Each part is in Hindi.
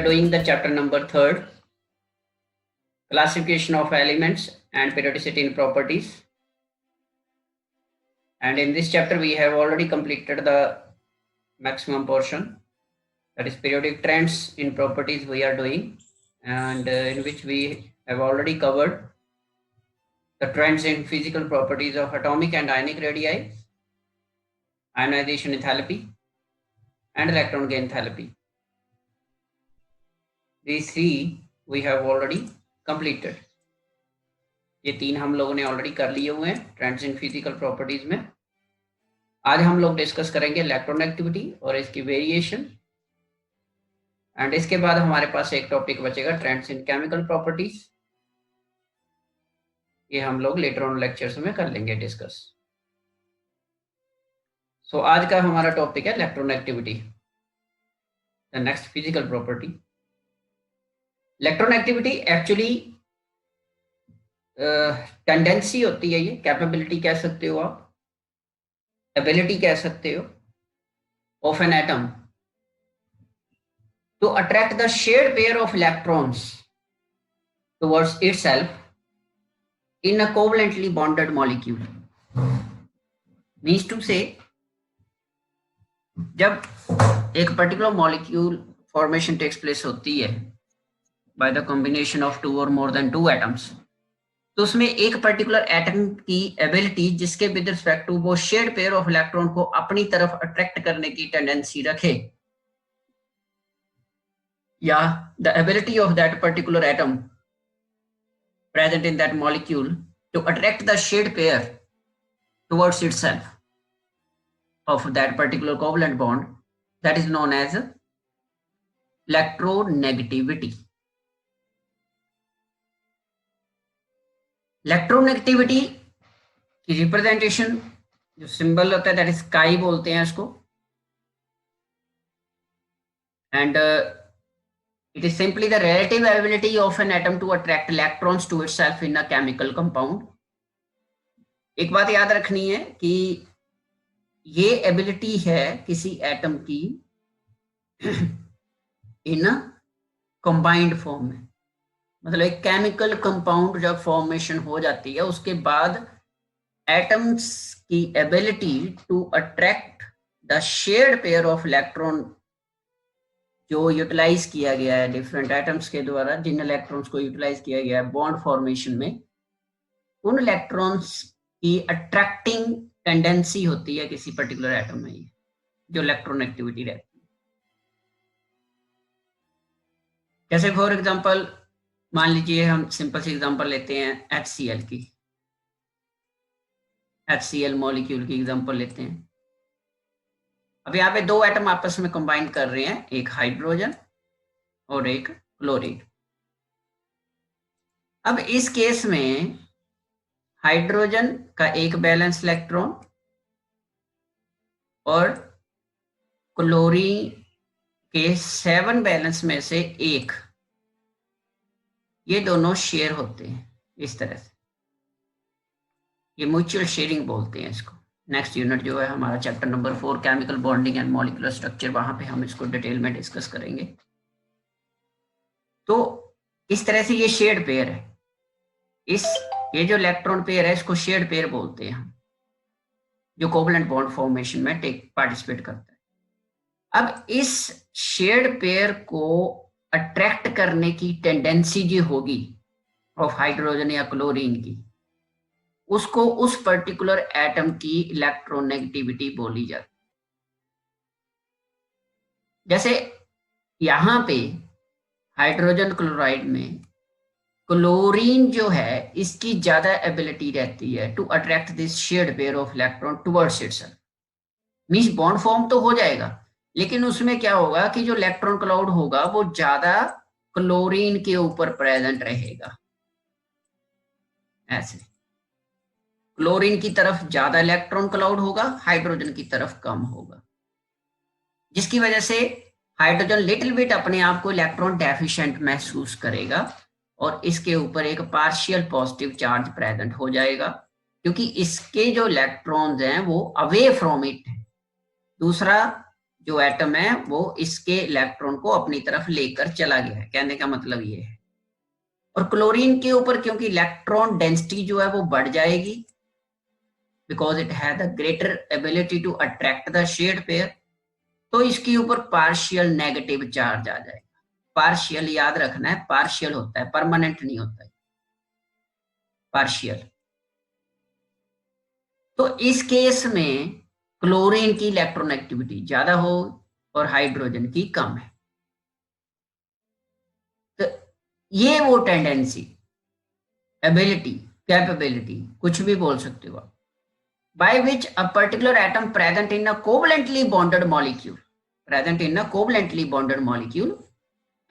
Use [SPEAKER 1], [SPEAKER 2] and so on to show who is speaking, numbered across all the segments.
[SPEAKER 1] doing the chapter number 3, classification of elements and periodicity in properties. And in this chapter, we have already completed the maximum portion, that is periodic trends in properties we are doing, and in which we have already covered the trends in physical properties of atomic and ionic radii, ionization enthalpy, and electron gain enthalpy. These three we have already completed. ये तीन हम लोगों ने ऑलरेडी कर लिए हुए हैं ट्रेंड्स इन फिजिकल प्रॉपर्टीज में. आज हम लोग डिस्कस करेंगे इलेक्ट्रॉन एक्टिविटी और इसकी वेरिएशन, एंड इसके बाद हमारे पास एक टॉपिक बचेगा ट्रेंड्स इन केमिकल प्रॉपर्टीज. ये हम लोग लेटर ऑन लेक्चर्स में कर लेंगे डिस्कस. सो आज का हमारा टॉपिक है electron activity, the next physical property. Electron activity actually tendency होती है, ये कैपेबिलिटी कह सकते हो आप, एबिलिटी कह सकते हो, of an atom to attract the shared pair of electrons towards itself in a covalently bonded molecule. Means to say, जब एक particular molecule formation takes place होती है by the combination of two or more than two atoms, तो उसमें एक पर्टिकुलर एटम की एबिलिटी जिसके विद रिस्पेक्ट टू वो शेयर्ड पेयर ऑफ इलेक्ट्रॉन को अपनी तरफ अट्रैक्ट करने की टेंडेंसी रखे, या the ability of that particular atom present in that molecule to attract the shared pair towards itself of that particular covalent bond, that is known as electronegativity. Electronegativity की रिप्रेजेंटेशन जो सिंबल होता है दैट इज काई बोलते हैं इसको, and it is simply the relative ability of an atom to attract electrons to itself in a chemical compound. एक बात याद रखनी है कि ये एबिलिटी है किसी एटम की इन कंबाइंड फॉर्म में, मतलब एक केमिकल कंपाउंड जब फॉर्मेशन हो जाती है उसके बाद एटम्स की ability to attract the shared pair of electron जो यूटिलाइज किया गया है डिफरेंट एटम्स के द्वारा, जिन इलेक्ट्रॉन्स को यूटिलाइज किया गया है बॉन्ड फॉर्मेशन में, उन इलेक्ट्रॉन्स की अट्रैक्टिंग टेंडेंसी होती है किसी पर्टिकुलर एटम में, ये जो इलेक्ट्रॉन एक्टिविटी रहती है. जैसे फॉर एग्जांपल मान लीजिए हम सिंपल सी एग्जांपल लेते हैं HCl की, HCl मॉलिक्यूल की एग्जांपल लेते हैं. अब यहाँ पे दो एटम आपस में कंबाइन कर रहे हैं, एक हाइड्रोजन और एक क्लोरीन. अब इस केस में हाइड्रोजन का एक बैलेंस इलेक्ट्रॉन और क्लोरीन के 7 बैलेंस में से एक, ये दोनों शेयर होते हैं इस तरह से. ये म्यूचुअल शेयरिंग बोलते हैं इसको. नेक्स्ट यूनिट जो है हमारा chapter number 4 chemical bonding and molecular structure, वहां पे हम इसको डिटेल में डिस्कस करेंगे. तो इस तरह से ये शेयर्ड पेयर है, ये जो इलेक्ट्रॉन पेयर है इसको शेयर्ड पेयर बोलते हैं हम, जो कोवलेंट बॉन्ड फॉर्मेशन में पार्टिसिपेट करता है. अब इस शेयर्ड पेयर को अट्रैक्ट करने की टेंडेंसी जो होगी ऑफ हाइड्रोजन या क्लोरीन की, उसको उस पर्टिकुलर एटम की इलेक्ट्रोनेगेटिविटी बोली जाती. जैसे यहां पे हाइड्रोजन क्लोराइड में क्लोरीन जो है इसकी ज्यादा एबिलिटी रहती है to attract this shared pair of electron towards itself. Means bond form तो हो जाएगा, लेकिन उसमें क्या होगा कि जो इलेक्ट्रॉन क्लाउड होगा वो ज्यादा क्लोरीन के ऊपर प्रेजेंट रहेगा. ऐसे क्लोरीन की तरफ ज्यादा इलेक्ट्रॉन क्लाउड होगा, हाइड्रोजन की तरफ कम होगा, जिसकी वजह से हाइड्रोजन लिटिल बिट अपने आप को इलेक्ट्रॉन डेफिशिएंट महसूस करेगा और इसके ऊपर एक पार्शियल पॉजिटिव चार्ज प्रेजेंट हो जाएगा, क्योंकि इसके जो इलेक्ट्रॉन्स हैं वो अवे फ्रॉम इट है. दूसरा जो एटम है वो इसके इलेक्ट्रॉन को अपनी तरफ लेकर चला गया है, कहने का मतलब ये है। और क्लोरीन के ऊपर क्योंकि इलेक्ट्रॉन डेंसिटी जो है वो बढ़ जाएगी, because it has the greater ability to attract the shared pair, तो इसके ऊपर पार्शियल नेगेटिव चार्ज आ जाएगा। पार्शियल याद रखना है, पार्शियल होता है, परमानेंट नहीं होता है, पार्शियल। तो इस केस में क्लोरीन की इलेक्ट्रॉनेगेटिविटी ज्यादा हो और हाइड्रोजन की कम है। तो ये वो टेंडेंसी, एबिलिटी, कैपेबिलिटी, कुछ भी बोल सकते हो आप, by which a particular atom present in a covalently bonded molecule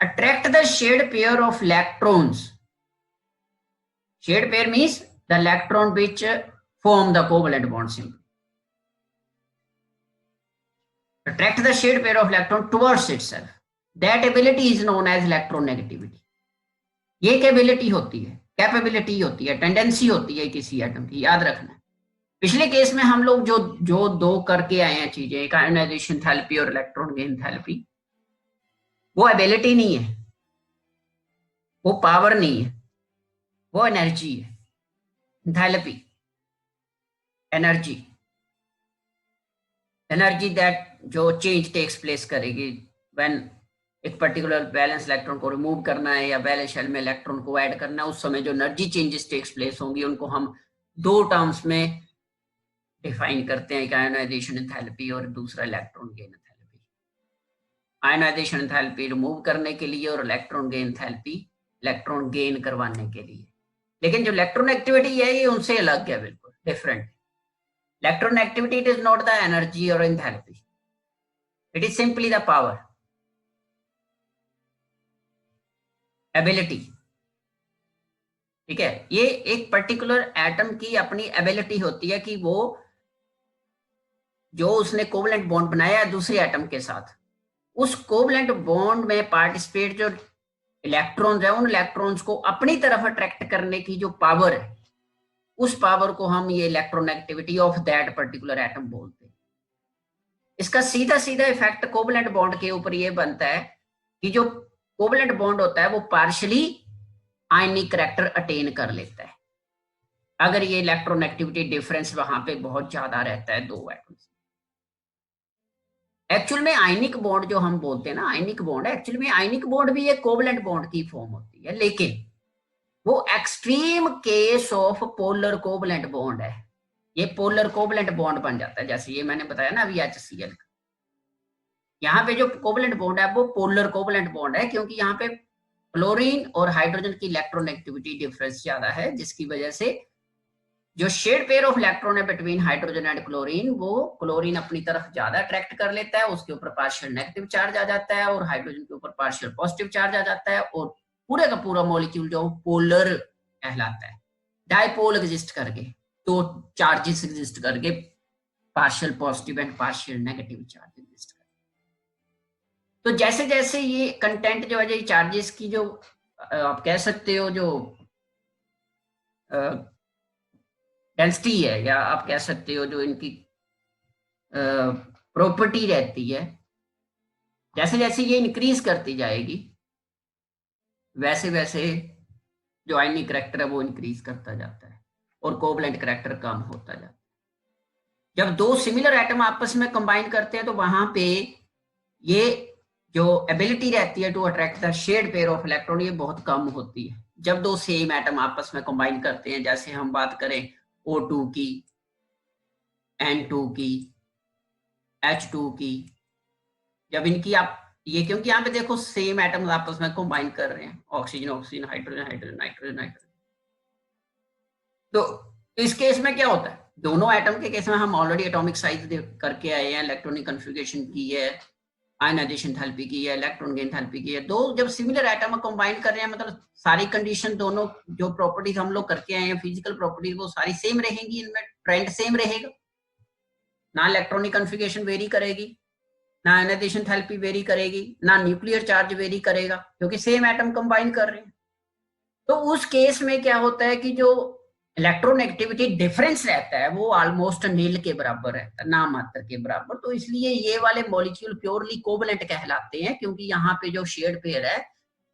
[SPEAKER 1] attract the shared pair of electrons. Shared pair means the electron which form the covalent bond simply. Attract the shared pair of electron towards itself. That ability is known as electronegativity. ये कैपेबिलिटी होती है, कैपेबिलिटी होती है, टेंडेंसी होती है किसी एटम की, याद रखना। पिछले केस में हम लोग जो दो करके आए हैं चीजें, एक आयोनाइजेशन एंथैल्पी और इलेक्ट्रॉन गेन एंथैल्पी, वो एबिलिटी नहीं है, वो पावर नहीं है, वो एनर्जी है। एंथैल्पी, एनर्जी, एनर्जी दैट जो चेंज टेक्स प्लेस करेगी व्हेन एक पर्टिकुलर बैलेंस इलेक्ट्रॉन को रिमूव करना है या बैलेंस शेल में इलेक्ट्रॉन को ऐड करना है, उस समय जो एनर्जी चेंजेस टेक्स प्लेस होंगी उनको हम दो टर्म्स में डिफाइन करते हैं, एक आयोनाइजेशन एंथैल्पी और दूसरा electron gain enthalpy. Ionisation enthalpy remove करने के लिए और electron gain enthalpy electron gain करवाने के लिए। लेकिन जो इलेक्ट्रॉन एक्टिविटी है ये उनसे अलग है, बिल्कुल different. Electron activity it is not the energy और enthalpy, it is simply the power, ability. ठीक है, ये एक पर्टिकुलर एटम की अपनी एबिलिटी होती है कि वो जो उसने कोवलेंट बॉन्ड बनाया है दूसरे एटम के साथ, उस कोवलेंट बॉन्ड में पार्टिसिपेट जो इलेक्ट्रॉन्स है, उन इलेक्ट्रॉन्स को अपनी तरफ अट्रैक्ट करने की जो पावर है, उस पावर को हम ये electronegativity of that particular atom बोलते हैं। इसका सीधा सीधा इफेक्ट कोवलेंट बॉन्ड के ऊपर ये बनता है कि जो कोवलेंट बॉन्ड होता है वो पार्शियली आयनिक करैक्टर अटेन कर लेता है अगर ये इलेक्ट्रोनेगेटिविटी डिफरेंस वहां पे बहुत ज्यादा रहता है दो एटम्स। एक्चुअल में आयनिक बॉन्ड जो हम बोलते हैं ना, आयनिक बॉन्ड, एक्चुअल में आयनिक बॉन्ड भी एक कोवलेंट बॉन्ड की फॉर्म होती है, लेकिन वो extreme case of polar covalent bond है। ये पोलर कोवलेंट बॉन्ड बन जाता है, जैसे ये मैंने बताया ना अभी HCl का। यहाँ पे जो कोवलेंट बॉन्ड है वो पोलर कोवलेंट बॉन्ड है, क्योंकि यहाँ पे क्लोरीन और हाइड्रोजन की इलेक्ट्रोनेगेटिविटी डिफरेंस ज्यादा है, जिसकी वजह से जो शेड पेयर ऑफ इलेक्ट्रॉन है बिटवीन हाइड्रोजन एंड क्लोरीन, वो क्लोरीन अपनी तरफ ज्यादा अट्रैक्ट कर लेता है, उसके ऊपर पार्शियल नेगेटिव चार्ज आ जाता है और हाइड्रोजन के ऊपर पार्शियल पॉजिटिव चार्ज आ जाता है, और पूरे का पूरा मॉलिक्यूल जो पोलर कहलाता है। डायपोल एग्जिस्ट करके, तो चार्जेस एग्जिस्ट करके, partial positive and partial negative charge exist करके। तो जैसे जैसे ये कंटेंट जो है, चार्जेस की जो आप कह सकते हो जो डेंसिटी है, या आप कह सकते हो जो इनकी प्रॉपर्टी रहती है, जैसे जैसे ये इंक्रीज करती जाएगी वैसे वैसे जो आयनिक करैक्टर है वो इंक्रीज करता जाता है और कोवलेंट करैक्टर कम होता जाता है। जब दो सिमिलर एटम आपस में कंबाइन करते हैं तो वहां पे ये जो एबिलिटी रहती है to attract the shared pair of electron, ये बहुत कम होती है। जब दो सेम एटम आपस में कंबाइन करते हैं, जैसे हम बात करें O2 की, N2 की, H2 की, जब इनकी आप ये, क्योंकि यहाँ पे देखो सेम एटम्स आपस में कंबाइन कर रहे हैं, oxygen oxygen, hydrogen hydrogen, nitrogen nitrogen, तो इस केस में क्या होता है, दोनों एटम के केस में हम ऑलरेडी एटॉमिक साइज करके आए हैं, इलेक्ट्रॉनिक कन्फिगरेशन की है, आयनाइजेशन एंथैल्पी की है, इलेक्ट्रॉन गेन एंथैल्पी की है। दो जब सिमिलर एटम कंबाइन कर रहे हैं, मतलब सारी कंडीशन, दोनों जो प्रॉपर्टीज हम लोग करके आए हैं फिजिकल प्रॉपर्टीज, वो सारी सेम रहेंगी, इनमें ट्रेंड सेम रहेगा, ना इलेक्ट्रॉनिक कन्फिगरेशन वेरी करेगी, ना आयनाइजेशन एंथैल्पी वेरी करेगी, ना न्यूक्लियर चार्ज वेरी करेगा, क्योंकि सेम एटम कंबाइन कर रहे हैं। तो उस केस में क्या होता है कि जो इलेक्ट्रोनेगेटिविटी डिफरेंस रहता है वो ऑलमोस्ट नील के बराबर रहता है, नाम मात्र के बराबर। तो इसलिए ये वाले मॉलिक्यूल प्योरली कोवलेंट कहलाते हैं, क्योंकि यहाँ पे जो शेयर्ड पेयर है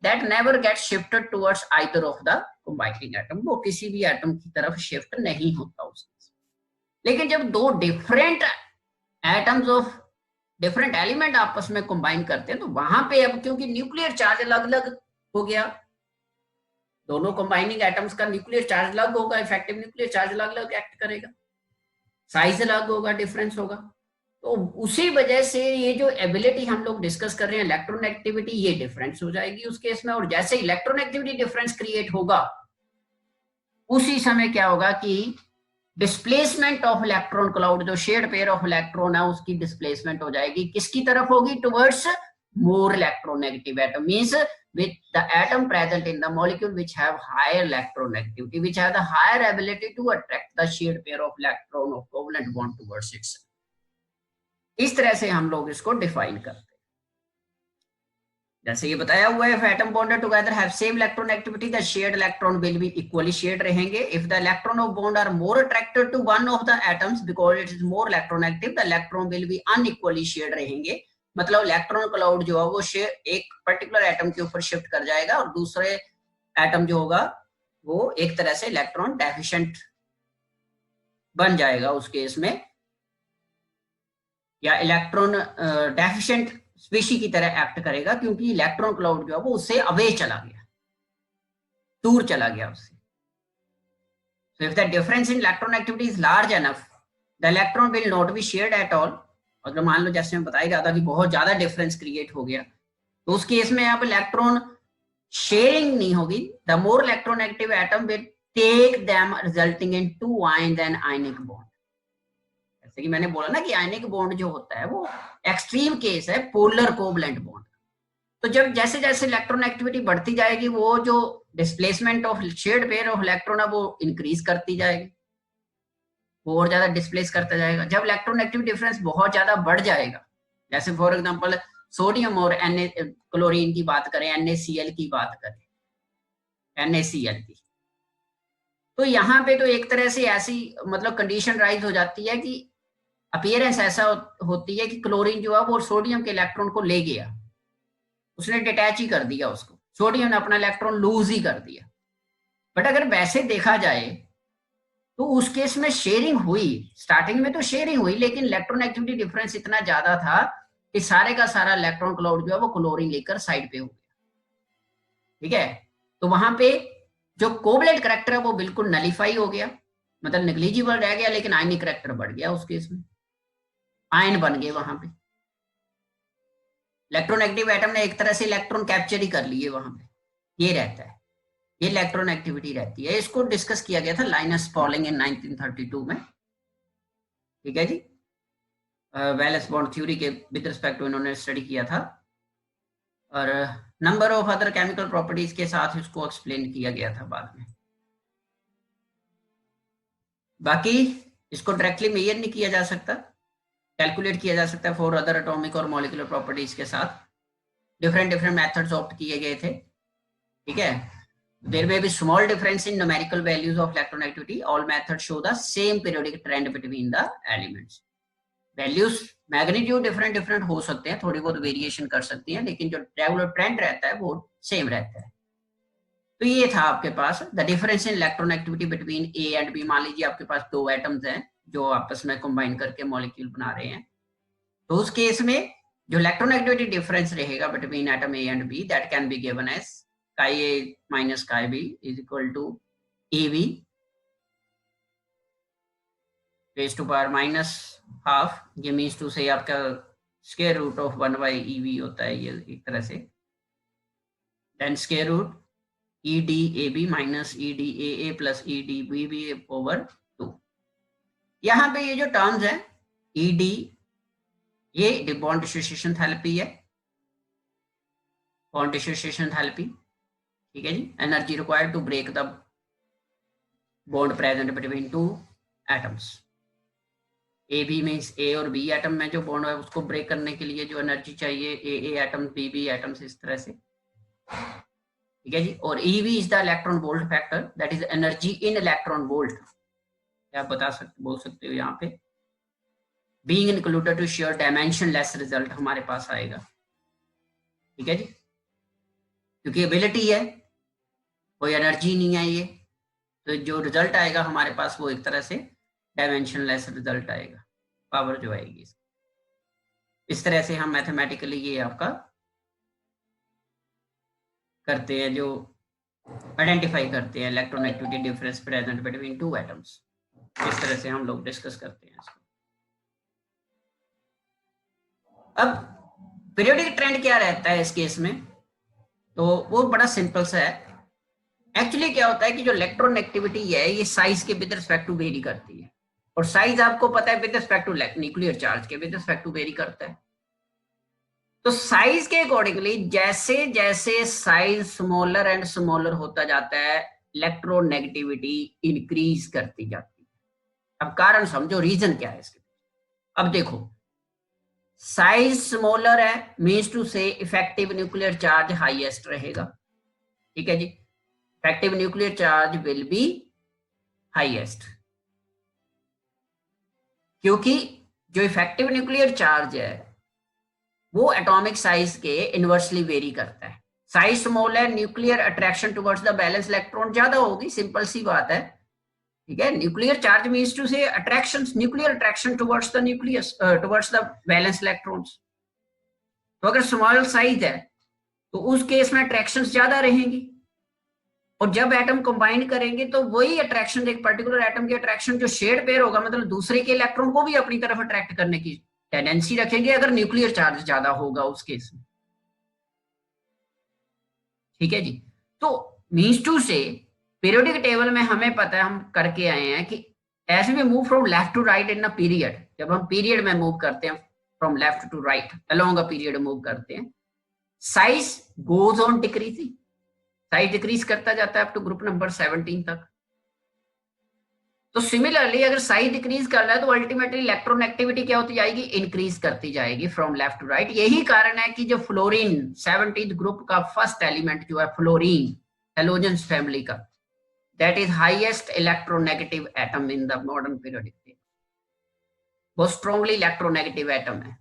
[SPEAKER 1] that never get shifted towards either of the combining atom, वो किसी भी एटम की तरफ शिफ्ट नहीं होता उसके। लेकिन जब दो different atoms of different element आपस में कंबाइन करते हैं तो वहां पे अब क्योंकि न्यूक्लियर चार्ज अलग अलग हो गया, दोनों कंबाइनिंग एटम्स का न्यूक्लियर चार्ज अलग होगा, इफेक्टिव न्यूक्लियर चार्ज अलग अलग एक्ट करेगा, साइज अलग होगा, डिफरेंस होगा। तो उसी वजह से ये जो एबिलिटी हम लोग डिस्कस कर रहे हैं इलेक्ट्रोनेगेटिविटी, ये डिफरेंस हो जाएगी उस केस में। और जैसे इलेक्ट्रोनेगेटिविटी डिफरेंस क्रिएट होगा उसी समय क्या होगा कि डिस्प्लेसमेंट ऑफ इलेक्ट्रॉन क्लाउड, जो शेयर्ड पेयर ऑफ इलेक्ट्रॉन है उसकी डिस्प्लेसमेंट हो जाएगी, किसकी तरफ होगी? Towards more electronegative atom, means with the atom present in the molecule which have higher electronegativity, which have the higher ability to attract the shared pair of electron of covalent bond towards itself। इस तरह से हम लोग इसको डिफाइन करते हैं। जैसे ये बताया हुआ है, if atom bonded together have same electronegativity, the shared electron will be equally shared रहेंगे। if the electron of bond are more attracted to one of the atoms because it is more electronegative, the electron will be unequally shared रहेंगे। मतलब इलेक्ट्रॉन क्लाउड जो है वो एक पर्टिकुलर एटम के ऊपर शिफ्ट कर जाएगा और दूसरे एटम जो होगा वो एक तरह से इलेक्ट्रॉन डेफिशिएंट बन जाएगा उस केस में, या इलेक्ट्रॉन डेफिशिएंट स्पीशी की तरह एक्ट करेगा, क्योंकि इलेक्ट्रॉन क्लाउड जो है वो उससे अवे चला गया, दूर चला गया उससे। So if the difference in electron activity is large enough, the electron will not be shared at all। अगर मान लो जैसे मैं बताया गया था कि बहुत ज्यादा डिफरेंस क्रिएट हो गया तो उस केस में अब इलेक्ट्रॉन शेयरिंग नहीं होगी। The more electronegative atom will take them resulting in two ion then ionic bond. जैसे कि मैंने बोला ना कि आयनिक बॉन्ड जो होता है वो एक्सट्रीम केस है पोलर कोवलेंट बॉन्ड। तो जब जैसे जैसे इलेक्ट्रॉन एक्टिविटी बढ़ती जाएगी वो जो displacement of shared pair of electron है वो इंक्रीज करती जाएगी, वो और ज्यादा डिस्प्लेस करता जाएगा। जब इलेक्ट्रॉन एक्टिविटी डिफरेंस बहुत ज्यादा बढ़ जाएगा, जैसे फॉर एग्जांपल सोडियम और क्लोरीन की बात करें, NaCl की बात करें, NaCl की, तो यहाँ पे तो एक तरह से ऐसी मतलब कंडीशन राइज हो जाती है कि अपीयरेंस ऐसा होती है कि क्लोरीन जो है वो सोडियम के इलेक्ट्रॉन को ले गया, उसने डिटैच ही कर दिया उसको, सोडियम ने अपना इलेक्ट्रॉन लूज ही कर दिया। बट अगर वैसे देखा जाए तो उस केस में शेयरिंग हुई, स्टार्टिंग में तो शेयरिंग हुई, लेकिन इलेक्ट्रॉन एक्टिविटी डिफरेंस इतना ज्यादा था कि सारे का सारा इलेक्ट्रॉन क्लाउड जो है वो क्लोरीन लेकर साइड पे हो गया। ठीक है, तो वहां पे जो कोवलेंट करैक्टर है वो बिल्कुल नलीफाई हो गया, मतलब नेग्लिजिबल रह गया, लेकिन आयनिक करैक्टर बढ़ गया उस केस में, आयन बन गए वहां पे। इलेक्ट्रोनेगेटिव एटम ने एक तरह से इलेक्ट्रॉन कैप्चर ही कर लिए वहां पे, ये रहता है, ये इलेक्ट्रॉन एक्टिविटी रहती है। इसको डिस्कस किया गया था लाइनस पॉलिंग इन 1932 में। ठीक है जी, वैलेंस बॉन्ड थ्योरी के विद रिस्पेक्ट टू इन्होंने स्टडी किया था, और number of other chemical properties के साथ इसको एक्सप्लेन किया गया था बाद में। बाकी इसको डायरेक्टली मेजर नहीं किया जा सकता, कैलकुलेट किया जा सकता है फॉर अदर एटॉमिक और मॉलिक्यूलर प्रॉपर्टीज के साथ, डिफरेंट मेथड्स ऑप्ट किए गए थे। ठीक है, there may be small difference in numerical values of electronegativity, all methods show the same periodic trend between the elements। Values magnitude different हो सकते हैं, थोड़ी बहुत वेरिएशन कर सकती हैं, लेकिन जो रेगुलर ट्रेंड रहता है वो सेम रहता है। तो ये था आपके पास the difference in electron activity between A and B. मान लीजिए आपके पास दो एटम्स हैं जो आपस में कंबाइन करके मॉलिक्यूल बना रहे हैं, तो उस केस में जो इलेक्ट्रॉन एक्टिविटी डिफरेंस रहेगा between atom A and B that can be given as chi a minus chi b is equal to ev raised to power minus half। ये मीन्स टू से आपका square root of 1 by ev होता है ये एक तरह से, then square root ed ab minus ed aa plus ed bb over 2। यहाँ पे ये जो टर्म्स है ed, ये बॉन्ड डिसोसिएशन थैलेपी है, बॉन्ड डिसोसिएशन थैलेपी। ठीक है जी, energy required to break the bond present between two atoms. A B means A और बी एटम में जो बॉन्ड है उसको ब्रेक करने के लिए जो एनर्जी चाहिए, ए एटम बी एटम्स, इस तरह से। ठीक है जी। और EV is the electron volt factor, that is energy in electron volt. क्या आप बोल सकते हो यहाँ पे, being included to sure dimensionless result हमारे पास आएगा। ठीक है जी, क्योंकि एबिलिटी है, कोई एनर्जी नहीं है ये, तो जो रिजल्ट आएगा हमारे पास वो एक तरह से डायमेंशन लेस रिजल्ट आएगा, पावर जो आएगी। इस तरह से हम मैथमेटिकली ये आपका करते हैं, जो आइडेंटिफाई करते हैं electronegativity difference present between two atoms. इस तरह से हम लोग डिस्कस करते हैं इसको। अब पीरियोडिक ट्रेंड क्या रहता है इस केस में, तो वो बड़ा सिंपल सा है। एक्चुअली क्या होता है कि जो इलेक्ट्रोनेगेटिविटी है ये साइज के विद रिस्पेक्ट टू वेरी करती है, और साइज आपको पता है with respect to nuclear charge के विद रिस्पेक्ट टू वेरी करता है। तो साइज के अकॉर्डिंगली जैसे जैसे साइज स्मॉलर एंड स्मॉलर होता जाता है, इलेक्ट्रोनेगेटिविटी इंक्रीज करती जाती है। अब कारण समझो, रीजन क्या है इसके। अब देखो, साइज स्मॉलर है means to say effective nuclear charge highest रहेगा। ठीक है जी, effective nuclear charge will be highest, क्योंकि जो इफेक्टिव न्यूक्लियर चार्ज है वो एटॉमिक साइज के इनवर्सली वेरी करता है। साइज स्मॉल है, nuclear attraction towards the valence electron ज्यादा होगी, सिंपल सी बात है। ठीक है, nuclear charge means to say attraction, nuclear attraction towards the nucleus, towards the valence electrons. तो अगर स्मॉल साइज है तो उस केस में अट्रैक्शन ज्यादा रहेंगी, और जब एटम कंबाइन करेंगे तो वही अट्रैक्शन, एक पर्टिकुलर एटम की अट्रैक्शन जो शेड पेयर होगा, मतलब दूसरे के इलेक्ट्रॉन को भी अपनी तरफ अट्रैक्ट करने की टेंडेंसी रखेंगे अगर न्यूक्लियर चार्ज ज्यादा होगा उस केस में। ठीक है जी, तो मीन्स टू से पीरियोडिक टेबल में हमें पता है, हम करके आए हैं कि ऐसे में move from left to right in a period, जब हम पीरियड में मूव करते हैं from left to right along a period move करते हैं, size goes on decreasing, size decrease करता जाता है अप टू ग्रुप नंबर 17 तक। तो सिमिलरली अगर साइज डिक्रीज कर रहा है तो अल्टीमेटली इलेक्ट्रॉन एक्टिविटी क्या होती जाएगी, इंक्रीज करती जाएगी फ्रॉम लेफ्ट टू राइट। यही कारण है कि जो फ्लोरीन 17th ग्रुप का फर्स्ट एलिमेंट जो है फ्लोरीन, हेलोजेंस फैमिली का, that is highest electronegative atom in the modern periodic table. बहुत स्ट्रॉन्गली इलेक्ट्रोनेगेटिव एटम है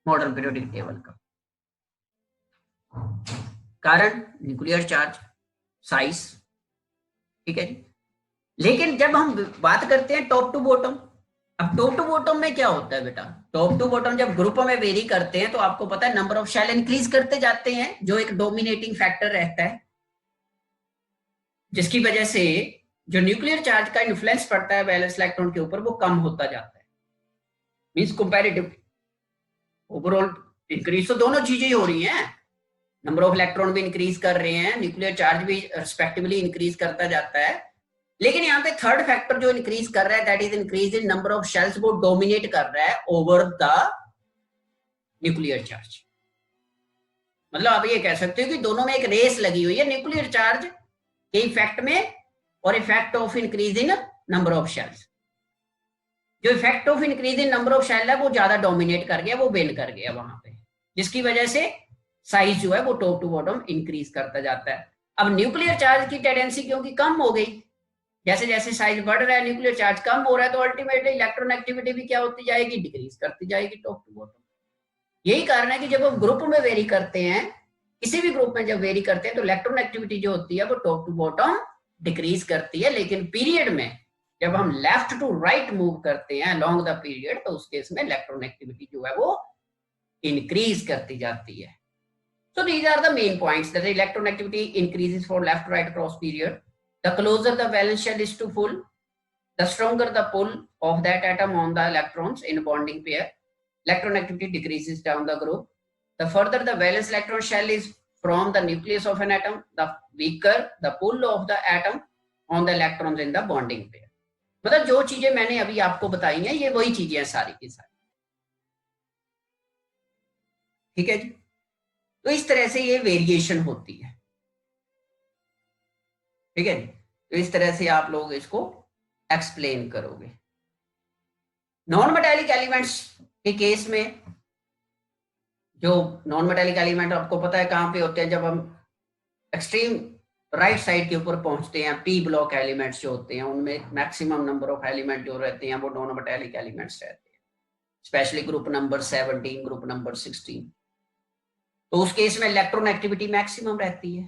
[SPEAKER 1] मॉडर्न पीरियोडिक टेबल का। कारण न्यूक्लियर चार्ज, साइज। ठीक है जी, लेकिन जब हम बात करते हैं टॉप टू बॉटम, अब टॉप टू बॉटम में क्या होता है बेटा, टॉप टू बॉटम जब ग्रुप में वेरी करते हैं तो आपको पता है नंबर ऑफ शेल इंक्रीज करते जाते हैं, जो एक डोमिनेटिंग फैक्टर रहता है, जिसकी वजह से जो न्यूक्लियर चार्ज का इन्फ्लुएंस पड़ता है वैलेंस इलेक्ट्रॉन के ऊपर वो कम होता जाता है। मींस कंपैरेटिव ओवरऑल इंक्रीज तो दोनों चीजें ही हो रही हैं, नंबर ऑफ इलेक्ट्रॉन भी इंक्रीज कर रहे हैं, न्यूक्लियर चार्ज भी रिस्पेक्टिवली इंक्रीज करता जाता है। लेकिन यहाँ पे थर्ड फैक्टर जो इंक्रीज कर रहा है, that is increase in number of shells, वो डोमिनेट कर रहा है ओवर द न्यूक्लियर चार्ज। मतलब आप ये कह सकते हो कि दोनों में एक रेस लगी हुई है न्यूक्लियर चार्ज के इफेक्ट में और effect of increase in number of shells. जो effect of increase in number of shell है वो ज्यादा डोमिनेट कर गया, वो विन कर गया वहां पे, जिसकी वजह से साइज जो है वो टॉप टू बॉटम इंक्रीज करता जाता है। अब न्यूक्लियर चार्ज की टेंडेंसी क्योंकि कम हो गई, जैसे जैसे साइज बढ़ रहा है न्यूक्लियर चार्ज कम हो रहा है, तो अल्टीमेटली इलेक्ट्रॉन एक्टिविटी भी क्या होती जाएगी, डिक्रीज करती जाएगी टॉप टू बॉटम। यही कारण है कि जब हम ग्रुप में वेरी करते हैं, किसी भी ग्रुप में जब वेरी करते हैं तो इलेक्ट्रॉन एक्टिविटी जो होती है वो टॉप टू बॉटम डिक्रीज करती है, लेकिन पीरियड में जब हम लेफ्ट टू राइट मूव करते हैं अलोंग द पीरियड, तो उस केस में इलेक्ट्रॉन एक्टिविटी जो है वो इंक्रीज करती जाती है। So these are the main points, that the electron activity increases for left to right across period. The closer the valence shell is to full, the stronger the pull of that atom on the electrons in bonding pair. Electron activity decreases down the group. The further the valence electron shell is from the nucleus of an atom, the weaker the pull of the atom on the electrons in the bonding pair. मतलब जो चीजें मैंने अभी आपको बताई हैं ये वही चीजें हैं सारी की सारी। ठीक है जी, तो इस तरह से ये वेरिएशन होती है। ठीक है जी, तो इस तरह से आप लोग इसको एक्सप्लेन करोगे। नॉन मेटालिक एलिमेंट्स के केस में, जो नॉन मेटालिक एलिमेंट आपको पता है कहां पे होते हैं, जब हम एक्सट्रीम राइट साइड के ऊपर पहुंचते हैं, पी ब्लॉक एलिमेंट्स जो होते हैं उनमें मैक्सिमम नंबर ऑफ एलिमेंट जो रहते हैं वो नॉन मेटालिक एलिमेंट्स रहते हैं, specially group number 17, group number 16। तो उस केस में इलेक्ट्रॉन एक्टिविटी मैक्सिमम रहती है।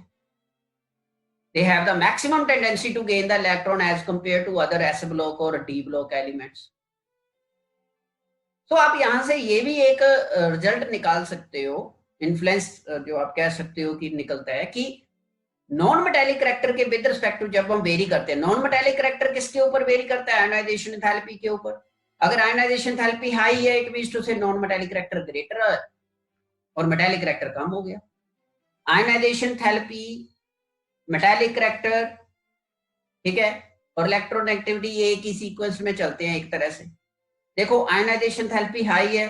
[SPEAKER 1] They have the maximum tendency to gain the electron as compared to other S block और D block elements. तो आप यहां से ये भी एक रिजल्ट निकाल सकते हो, इन्फ्लुएंस जो आप कह सकते हो कि निकलता है कि नॉन मेटालिक करैक्टर के विद रिस्पेक्ट टू जब हम वेरी करते हैं, नॉन मेटालिक करैक्टर किसके ऊपर वेरी करता है? आयनाइजेशन एंथैल्पी के ऊपर। अगर आयनाइजेशन एंथैल्पी हाई है इट मींस टू से नॉन मेटालिक करैक्टर ग्रेटर है और मेटालिक करैक्टर कम हो गया। आयनाइजेशन एंथैल्पी, मेटालिक करैक्टर, ठीक है, और इलेक्ट्रॉन एक्टिविटी ये एक ही सीक्वेंस में चलते हैं एक तरह से। देखो आयनाइजेशन एंथैल्पी हाई है,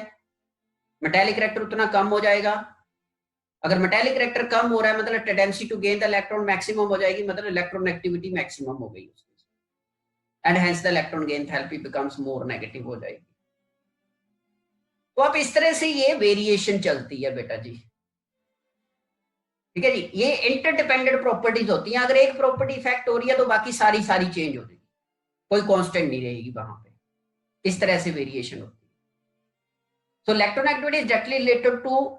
[SPEAKER 1] मेटालिक करैक्टर उतना कम हो जाएगा। अगर मेटालिक करैक्टर कम हो रहा है मतलब tendency to gain the electron maximum हो जाएगी, मतलब इलेक्ट्रॉन एक्टिविटी मैक्सिमम हो गई उसकी, and hence the electron gain enthalpy becomes more negative हो जाएगी। तो आप इस तरह से ये वेरिएशन चलती है बेटा जी, ठीक है जी। ये इंटरडिपेंडेंट प्रॉपर्टीज होती हैं, अगर एक प्रॉपर्टी इफेक्ट हो रही है तो बाकी सारी चेंज हो जाएगी, कोई कांस्टेंट नहीं रहेगी वहां पे। इस तरह से वेरिएशन होती है। So electron activity is directly related to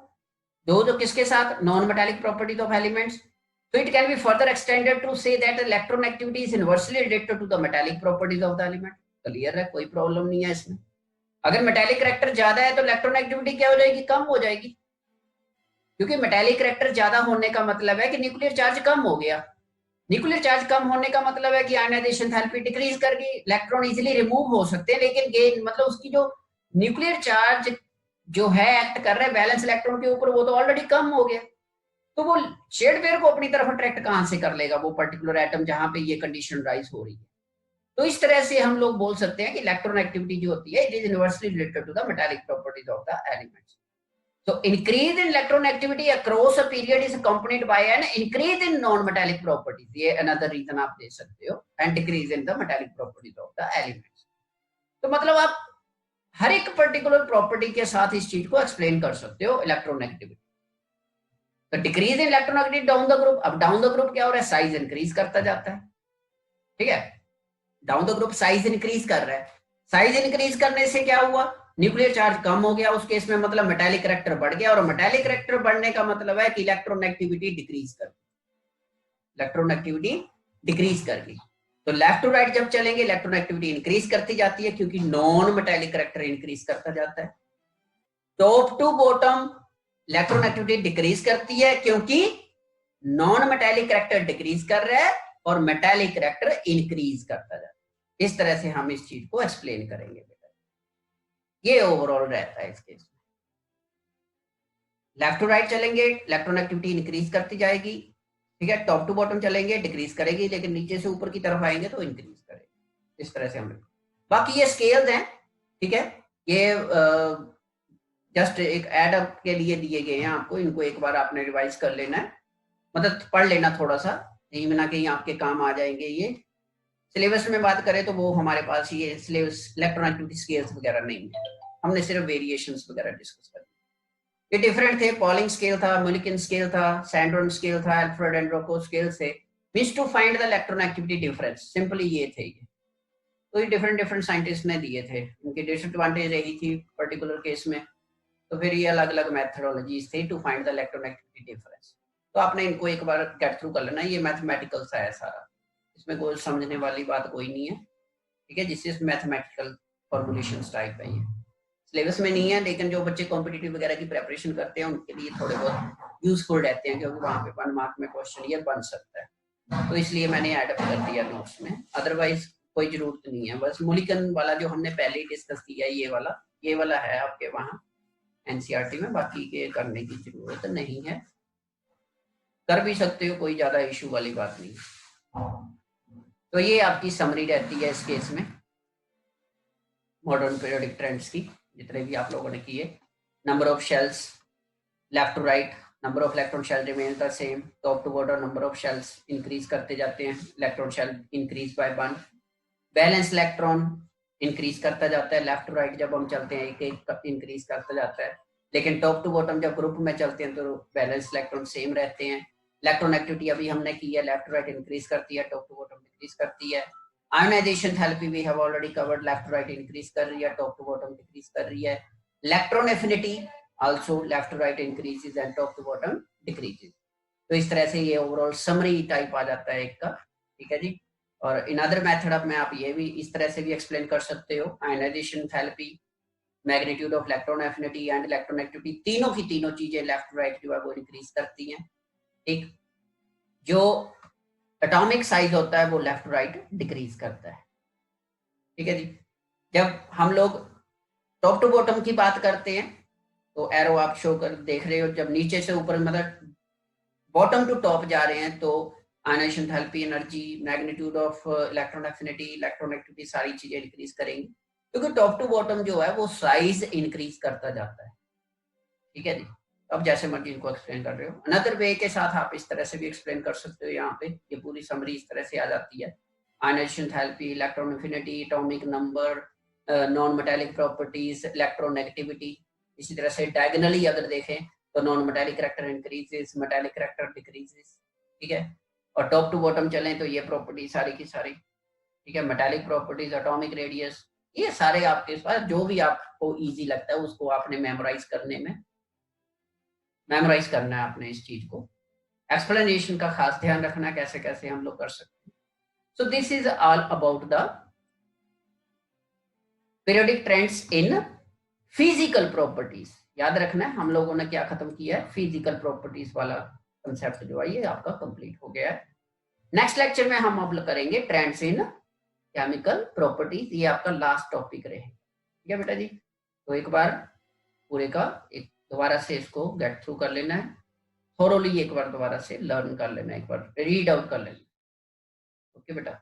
[SPEAKER 1] दो किसके साथ? Non metallic properties of elements. So it can be further extended to say that electron activity is inversely related to the metallic properties of the element. Clear है, कोई प्रॉब्लम नहीं है इसमें। अगर मेटालिक करैक्टर ज्यादा है तो इलेक्ट्रॉन एक्टिविटी क्या हो जाएगी? कम हो जाएगी, क्योंकि मेटालिक करैक्टर ज्यादा होने का मतलब है कि न्यूक्लियर चार्ज कम हो गया। न्यूक्लियर चार्ज कम होने का मतलब है कि आयनाइजेशन एंथैल्पी डिक्रीज कर गई, इलेक्ट्रॉन इजीली रिमूव हो सकते हैं, लेकिन गेन मतलब उसकी जो न्यूक्लियर चार्ज जो है एक्ट कर रहा है बैलेंस इलेक्ट्रॉन के ऊपर, वो तो ऑलरेडी कम हो गया। तो वो शेड पेयर को अपनी तरफ अट्रैक्ट कहां से कर लेगा? वो पर्टिकुलर एटम जहां पे ये कंडीशन राइज हो रही है। तो इस तरह से हम लोग बोल सकते हैं कि इलेक्ट्रॉन एक्टिविटी जो होती है it is inversely related to the metallic properties of the elements. So increase in electron activity across a period is accompanied by an increase in non-metallic properties. ये another reason आप दे सकते हो, and decrease in the metallic properties of the elements. तो मतलब आप हर एक पर्टिकुलर प्रॉपर्टी के साथ इस चीज को एक्सप्लेन कर सकते हो इलेक्ट्रॉन एक्टिविटी। तो decrease in electron activity down the group, अब डाउन द ग्रुप क्या हो रहा है? साइज इंक्रीज करता जाता है, ठीक है। Down the group size increase कर रहा है, साइज इंक्रीज करने से क्या हुआ? न्यूक्लियर चार्ज कम हो गया, उस केस में मतलब मेटालिक करैक्टर बढ़ गया, और मेटालिक करैक्टर बढ़ने का मतलब है कि इलेक्ट्रॉन एक्टिविटी डिक्रीज कर, इलेक्ट्रॉन एक्टिविटी डिक्रीज कर गई। तो लेफ्ट टू राइट जब चलेंगे इलेक्ट्रॉन एक्टिविटी इंक्रीज करती जाती है, क्योंकि नॉन मेटालिक करैक्टर इंक्रीज करता जाता है। Top to bottom electron activity decrease करती है, क्योंकि नॉन मेटालिक करैक्टर डिक्रीज कर रहा है और मेटालिक करैक्टर इंक्रीज करता जाता है। इस तरह से हम इस चीज को एक्सप्लेन करेंगे बेटा। ये ओवरऑल रहता है इस केस में। लेफ्ट टू राइट चलेंगे इलेक्ट्रॉन एक्टिविटी इंक्रीज करती जाएगी, ठीक है। टॉप टू बॉटम चलेंगे डिक्रीज करेगी, लेकिन नीचे से ऊपर की तरफ आएंगे तो इंक्रीज करेगी। इस तरह से हम, बाकी ये स्केल्स हैं, ठीक है। ये जस्ट एक एड अप के लिए दिए गए हैं आपको, इनको एक बार आपने रिवाइज कर लेना है, मतलब पढ़ लेना थोड़ा सा, कहीं ना कहीं आपके काम आ जाएंगे ये। सिलेबस में बात करें तो वो हमारे पास ये सिलेबस इलेक्ट्रॉन एक्टिविटी स्केल्स वगैरह नहीं है, हमने सिर्फ वेरिएशंस वगैरह डिस्कस कर दिए। ये डिफरेंट थे, पॉलिंग स्केल था, मुलिकन स्केल था, सैंड्रोन स्केल था, अल्फ्रेड एंड रोको स्केल थे। Means to find the electron activity difference, simply ये थे ये। तो ये डिफरेंट साइंटिस्ट ने दिए थे, उनकी डिसएडवांटेज यही थी पर्टिकुलर केस में, तो फिर ये अलग अलग मेथडोलॉजीज थे to find the electron activity difference. तो आपने इनको एक बार गेट थ्रू कर लेना, ये मैथमेटिकल सा है सारा, इसमें कोई समझने वाली बात कोई नहीं है, ठीक है। जिससे मैथमेटिकल फॉर्मुलेशन टाइप है, ये सिलेबस में नहीं है, लेकिन जो बच्चे कॉम्पिटिटिव वगैरह की प्रेपरेशन करते हैं उनके लिए थोड़े बहुत यूजफुल रहते हैं, क्योंकि वहाँ पे 1 मार्क में क्वेश्चन ये बन सकता है, तो इसलिए मैंने ऐड अप कर दिया नोट्स में, अदरवाइज कोई जरूरत नहीं है। बस मुलिकन वाला जो हमने पहले ही डिस्कस किया ये वाला है आपके वहाँ एनसीईआरटी में, बाकी के करने की जरूरत नहीं है, कर भी सकते हो, कोई ज्यादा इशू वाली बात नहीं। तो ये आपकी समरी रहती है इस केस में मॉडर्न पीरियोडिक ट्रेंड्स की, जितने भी आप लोगों ने किए। Number of shells left to right, number of electron shell remain the same, top to bottom number of shells increase करते जाते हैं, electron shell increase by 1, balance electron increase करता जाता है, लेफ्ट टू राइट जब हम चलते हैं एक एक इंक्रीज करता जाता है, लेकिन टॉप टू बॉटम जब ग्रुप में चलते हैं तो बैलेंस इलेक्ट्रॉन सेम रहते हैं, इलेक्ट्रोनेगेटिविटी अभी हमने की है, लेफ्ट राइट इंक्रीज करती है, टॉप टू बॉटम डिक्रीज करती है। Ionisation therapy we have already covered, left right increase कर रही है, टॉप टू बॉटम डिक्रीज कर रही है। Electron affinity also left right increases and top to bottom decreases. तो इस तरह से ये ओवरऑल समरी टाइप आ जाता है एक का, ठीक है जी। और इन अदर मेथड आप में आप ये भी इस तरह से भी एक्सप्लेन कर सकते हो, ionisation therapy, magnitude of electron affinity and electronegativity, तीनों की तीनों चीजें लेफ्ट राइट जो है वो इंक्रीज करती हैं, ठीक। जो एटॉमिक साइज होता है वो लेफ्ट राइट डिक्रीज करता है, ठीक है जी। जब हम लोग टॉप टू बॉटम की बात करते हैं तो एरो आप शो कर देख रहे हो, जब नीचे से ऊपर मतलब बॉटम टू टॉप जा रहे हैं तो ionisation therapy, energy, magnitude of electron affinity, electronegativity सारी चीजें इंक्रीज करेंगी, क्योंकि टॉप टू बॉटम जो है वो साइज इंक्रीज करता जाता है, ठीक है जी। अब जैसे मर्जी इनको एक्सप्लेन कर रहे हो, अनदर वे के साथ आप इस तरह से भी एक्सप्लेन कर सकते हो। यहाँ पे ये पूरी समरी इस तरह से आ जाती है, ionisation therapy, electron affinity, atomic number, non metallic properties, electronegativity. इसी तरह से डायगोनली अगर देखें तो non metallic character increases, metallic character decreases, ठीक है। और टॉप टू बॉटम चलें तो ये प्रॉपर्टी सारी की सारी, ठीक है, मेटालिक प्रॉपर्टीज, एटॉमिक रेडियस, ये सारे आपके पास जो भी आपको इजी लगता है उसको आपने मेमोराइज करने में मेमोराइज करना है आपने इस चीज को। एक्सप्लेनेशन का खास ध्यान रखना कैसे कैसे हम लोग कर सकते हैं। So this is all about the periodic trends in physical properties. याद रखना है हम लोगों ने क्या खत्म किया है, फिजिकल प्रॉपर्टीज वाला कंसेप्ट जो है ये आपका कंप्लीट हो गया है। नेक्स्ट लेक्चर में हम अब करेंगे ट्रेंड्स इन केमिकल प्रॉपर्टीज, ये आपका लास्ट टॉपिक रहेगा, ठीक है बेटा जी। तो एक बार पूरे का एक दोबारा से इसको गेट थ्रू कर लेना है, थोरोली एक बार दोबारा से लर्न कर लेना, एक बार रीड आउट कर लेना, ओके बेटा।